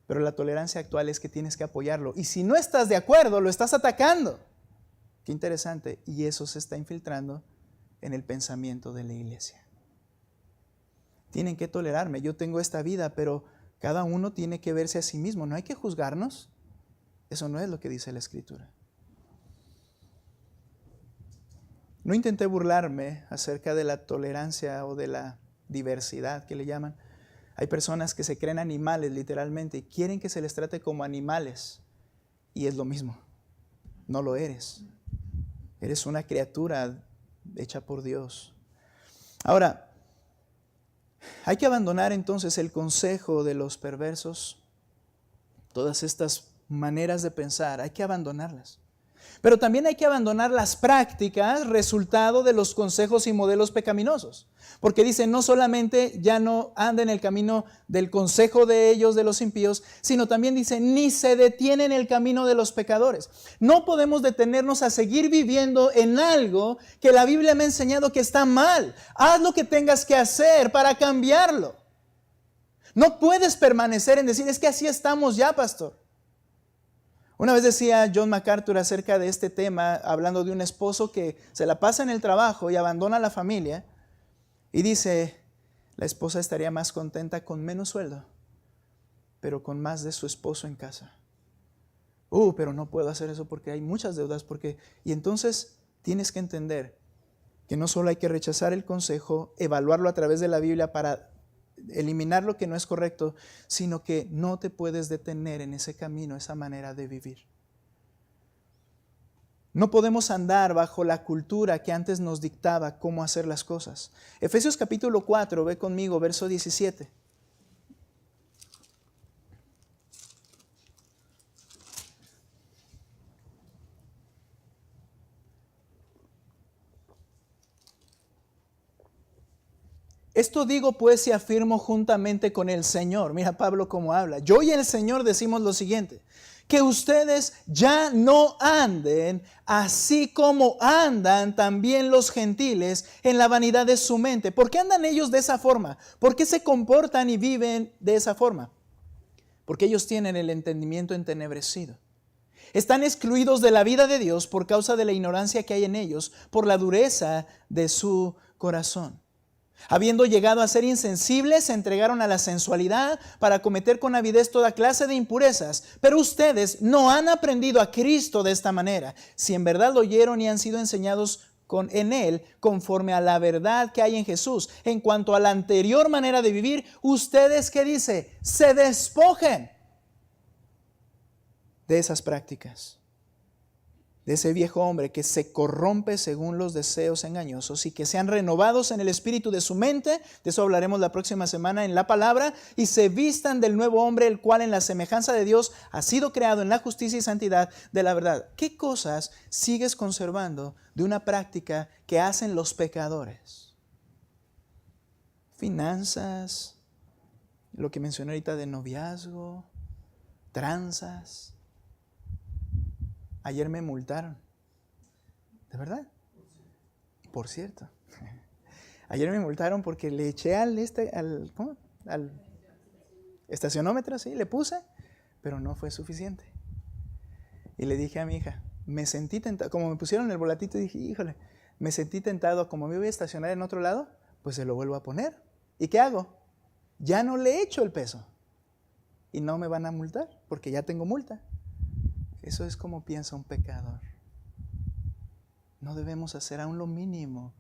S1: Pero la tolerancia actual es que tienes que apoyarlo. Y si no estás de acuerdo, lo estás atacando. Qué interesante. Y eso se está infiltrando en el pensamiento de la iglesia. Tienen que tolerarme. Yo tengo esta vida, pero cada uno tiene que verse a sí mismo. No hay que juzgarnos. Eso no es lo que dice la Escritura. No intenté burlarme acerca de la tolerancia o de la diversidad que le llaman. Hay personas que se creen animales literalmente y quieren que se les trate como animales. Y es lo mismo. No lo eres. Eres una criatura hecha por Dios. Ahora, hay que abandonar entonces el consejo de los perversos. Todas estas maneras de pensar, hay que abandonarlas. Pero también hay que abandonar las prácticas resultado de los consejos y modelos pecaminosos. Porque dice, no solamente ya no anda en el camino del consejo de ellos, de los impíos, sino también dice, ni se detiene en el camino de los pecadores. No podemos detenernos a seguir viviendo en algo que la Biblia me ha enseñado que está mal. Haz lo que tengas que hacer para cambiarlo. No puedes permanecer en decir, es que así estamos ya, pastor. Una vez decía John MacArthur acerca de este tema, hablando de un esposo que se la pasa en el trabajo y abandona a la familia, y dice, la esposa estaría más contenta con menos sueldo, pero con más de su esposo en casa. Pero no puedo hacer eso porque hay muchas deudas. Y entonces tienes que entender que no solo hay que rechazar el consejo, evaluarlo a través de la Biblia para eliminar lo que no es correcto, sino que no te puedes detener en ese camino, esa manera de vivir. No podemos andar bajo la cultura que antes nos dictaba cómo hacer las cosas. Efesios capítulo 4, ve conmigo, verso 17. Esto digo pues y afirmo juntamente con el Señor. Mira Pablo cómo habla. Yo y el Señor decimos lo siguiente, que ustedes ya no anden así como andan también los gentiles en la vanidad de su mente. ¿Por qué andan ellos de esa forma? ¿Por qué se comportan y viven de esa forma? Porque ellos tienen el entendimiento entenebrecido. Están excluidos de la vida de Dios por causa de la ignorancia que hay en ellos, por la dureza de su corazón. Habiendo llegado a ser insensibles, se entregaron a la sensualidad para cometer con avidez toda clase de impurezas. Pero ustedes no han aprendido a Cristo de esta manera. Si en verdad lo oyeron y han sido enseñados en Él, conforme a la verdad que hay en Jesús. En cuanto a la anterior manera de vivir, ustedes, ¿qué dice? Se despojen de esas prácticas. De ese viejo hombre que se corrompe según los deseos engañosos, y que sean renovados en el espíritu de su mente, de eso hablaremos la próxima semana en la palabra, y se vistan del nuevo hombre, el cual en la semejanza de Dios ha sido creado en la justicia y santidad de la verdad. ¿Qué cosas sigues conservando de una práctica que hacen los pecadores? Finanzas, lo que mencioné ahorita de noviazgo, tranzas. Ayer me multaron. ¿De verdad? Por cierto. Ayer me multaron porque le eché al estacionómetro, sí, le puse, pero no fue suficiente. Y le dije a mi hija, me sentí tentado, como me pusieron el volatito, dije, híjole, me sentí tentado, como me voy a estacionar en otro lado, pues se lo vuelvo a poner. ¿Y qué hago? Ya no le echo el peso. Y no me van a multar, porque ya tengo multa. Eso es como piensa un pecador. No debemos hacer aún lo mínimo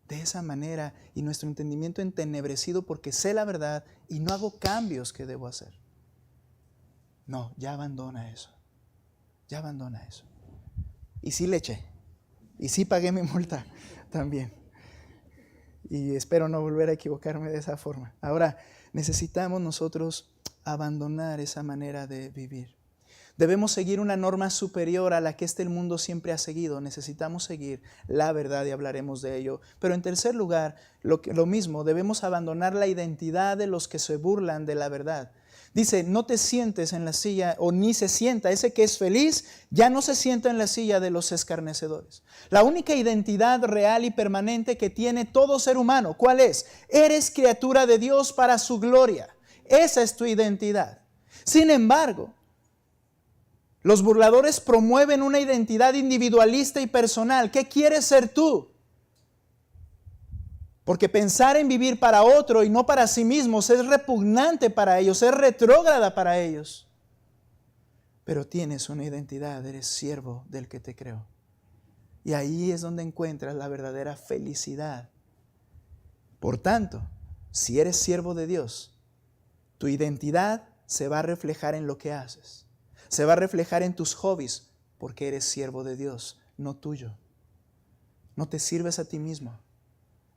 S1: de esa manera, y nuestro entendimiento entenebrecido porque sé la verdad y no hago cambios que debo hacer. No, ya abandona eso. Ya abandona eso. Y sí le eché. Y sí pagué mi multa también. Y espero no volver a equivocarme de esa forma. Ahora, necesitamos nosotros abandonar esa manera de vivir. Debemos seguir una norma superior a la que este mundo siempre ha seguido. Necesitamos seguir la verdad y hablaremos de ello. Pero en tercer lugar, lo mismo, debemos abandonar la identidad de los que se burlan de la verdad. Dice, no te sientes en la silla, o ni se sienta, ese que es feliz, ya no se sienta en la silla de los escarnecedores. La única identidad real y permanente que tiene todo ser humano, ¿cuál es? Eres criatura de Dios para su gloria. Esa es tu identidad. Sin embargo, los burladores promueven una identidad individualista y personal. ¿Qué quieres ser tú? Porque pensar en vivir para otro y no para sí mismos es repugnante para ellos, es retrógrada para ellos. Pero tienes una identidad, eres siervo del que te creó. Y ahí es donde encuentras la verdadera felicidad. Por tanto, si eres siervo de Dios, tu identidad se va a reflejar en lo que haces. Se va a reflejar en tus hobbies, porque eres siervo de Dios, no tuyo. No te sirves a ti mismo.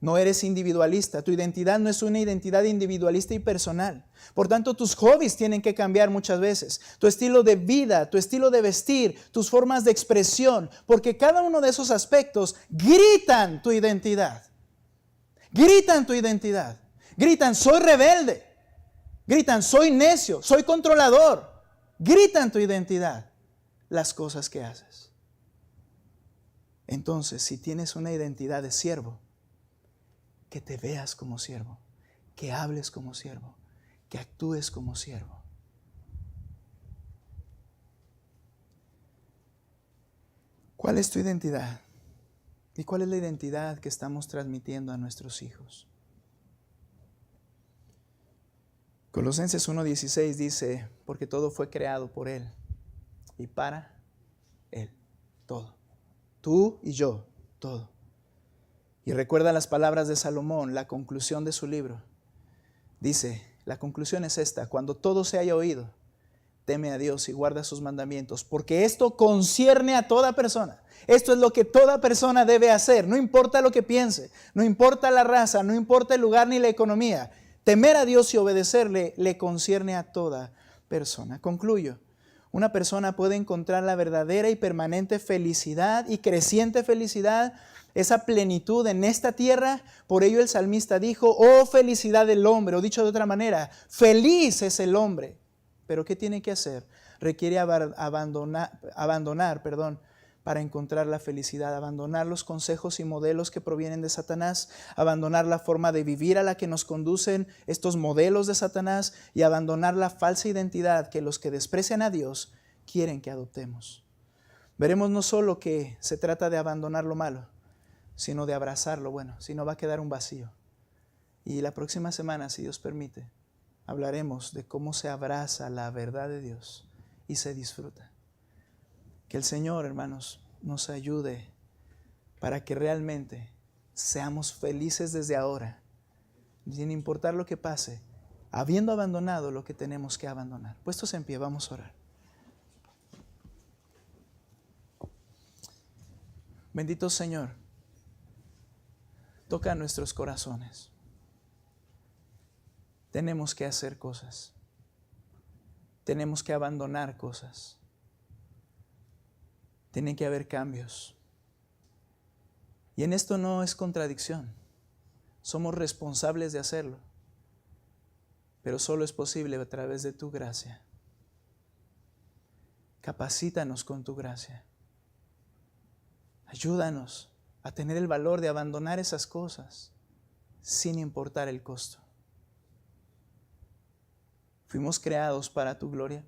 S1: No eres individualista. Tu identidad no es una identidad individualista y personal. Por tanto, tus hobbies tienen que cambiar muchas veces. Tu estilo de vida, tu estilo de vestir, tus formas de expresión. Porque cada uno de esos aspectos gritan tu identidad. Gritan tu identidad. Gritan, soy rebelde. Gritan, soy necio, soy controlador. Gritan tu identidad las cosas que haces. Entonces, si tienes una identidad de siervo, que te veas como siervo, que hables como siervo, que actúes como siervo. ¿Cuál es tu identidad? ¿Y cuál es la identidad que estamos transmitiendo a nuestros hijos? Colosenses 1:16 dice, porque todo fue creado por Él y para Él, todo. Tú y yo, todo. Y recuerda las palabras de Salomón, la conclusión de su libro. Dice, la conclusión es esta: cuando todo se haya oído, teme a Dios y guarda sus mandamientos, porque esto concierne a toda persona. Esto es lo que toda persona debe hacer, no importa lo que piense, no importa la raza, no importa el lugar ni la economía. Temer a Dios y obedecerle le concierne a toda persona. Concluyo. Una persona puede encontrar la verdadera y permanente felicidad y creciente felicidad, esa plenitud en esta tierra. Por ello el salmista dijo, oh felicidad del hombre, o dicho de otra manera, feliz es el hombre. Pero ¿qué tiene que hacer? Requiere abandonar, para encontrar la felicidad, abandonar los consejos y modelos que provienen de Satanás, abandonar la forma de vivir a la que nos conducen estos modelos de Satanás y abandonar la falsa identidad que los que desprecian a Dios quieren que adoptemos. Veremos no solo que se trata de abandonar lo malo, sino de abrazar lo bueno, si no va a quedar un vacío. Y la próxima semana, si Dios permite, hablaremos de cómo se abraza la verdad de Dios y se disfruta. Que el Señor, hermanos, nos ayude para que realmente seamos felices desde ahora, sin importar lo que pase, habiendo abandonado lo que tenemos que abandonar. Puestos en pie, vamos a orar. Bendito Señor, toca nuestros corazones. Tenemos que hacer cosas. Tenemos que abandonar cosas. Tienen que haber cambios. Y en esto no es contradicción. Somos responsables de hacerlo. Pero solo es posible a través de tu gracia. Capacítanos con tu gracia. Ayúdanos a tener el valor de abandonar esas cosas sin importar el costo. Fuimos creados para tu gloria.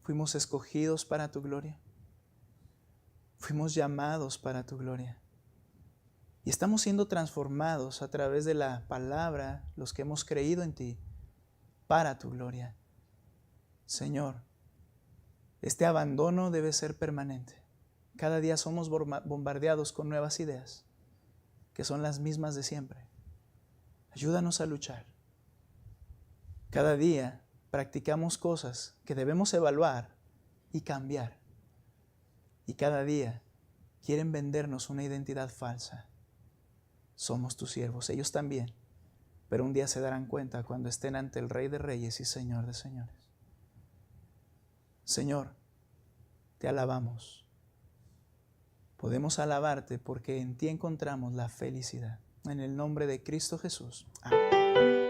S1: Fuimos escogidos para tu gloria. Fuimos llamados para tu gloria. Y estamos siendo transformados a través de la palabra, los que hemos creído en ti, para tu gloria. Señor, este abandono debe ser permanente. Cada día somos bombardeados con nuevas ideas, que son las mismas de siempre. Ayúdanos a luchar. Cada día practicamos cosas que debemos evaluar y cambiar. Y cada día quieren vendernos una identidad falsa. Somos tus siervos, ellos también. Pero un día se darán cuenta cuando estén ante el Rey de Reyes y Señor de Señores. Señor, te alabamos. Podemos alabarte porque en ti encontramos la felicidad. En el nombre de Cristo Jesús. Amén.